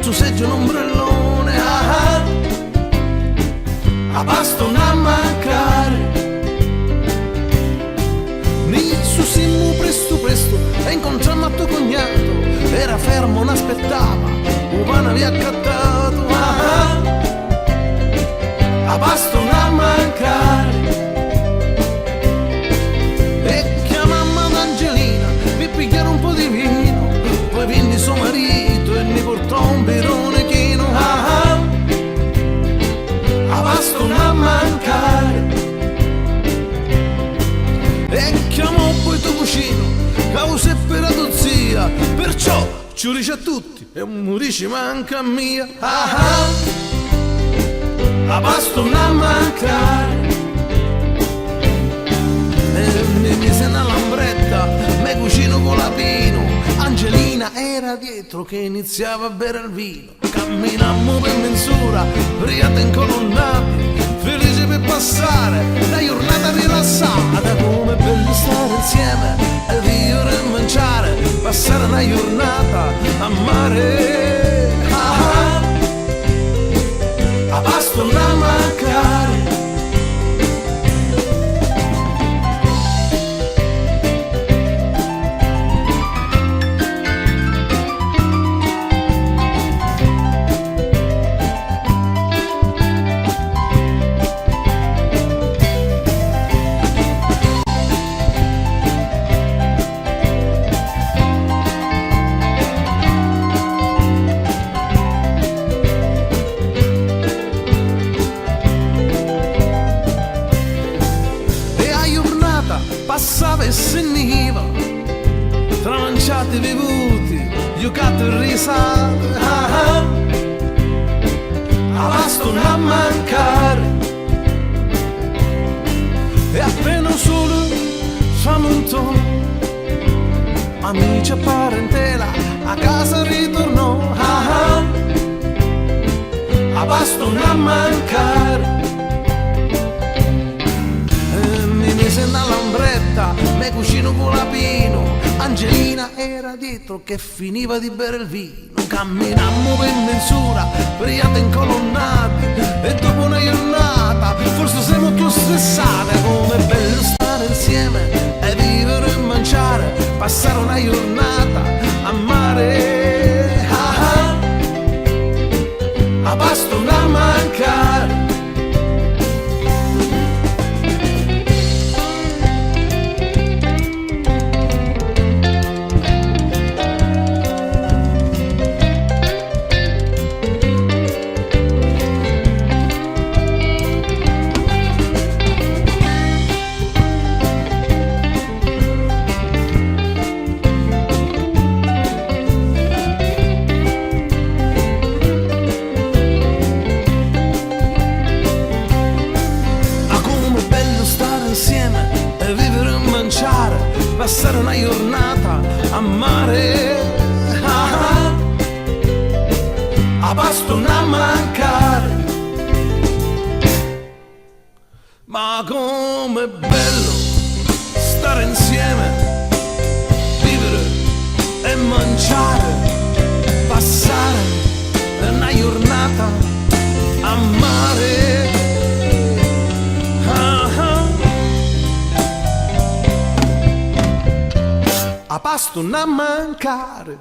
tu seggio un ombrellone, a pasto non a mancare. Mi susimmo presto presto e incontrammo a tuo cognato, era fermo, non aspettava, un pane vi ha accattato, a pasto non a mancare. E chiamammo Angelina per pigliare un po' di vino, poi venne suo marito e mi portò un birone chino, a pasto non a mancare. E chiamò poi tuo cugino, causa per la tua zia, perciò ci dice a tutti e un dice manca a mia, a pasto non a mancare. E mi mise una lambretta, me cucino con la pino, Angelina era dietro che iniziava a bere il vino. Camminammo per mensura, priate incolonnati, felici per passare la giornata rilassata. Come è bello stare insieme e vivere e mangiare, passare una giornata a mare, a pasto non a mancare. Passava e seniva, tra manciati bevuti, giocate e risate, a pasto non a mancare. E appena solo tramontò, amici e parentela a casa ritornò, a pasto non a mancare. Una lambretta, me cucino con la pino, Angelina era dietro che finiva di bere il vino. Camminammo per mensura, priate incolonnati, e dopo una giornata forse siamo più stressate. Come è bello stare insieme e vivere e mangiare, passare una giornata a mare, a pasto non a mancare. Passare una giornata a mare, a pasto non a mancare. Ma com'è bello stare insieme, vivere e mangiare, passare una giornata a mare, a pasto non a mancare.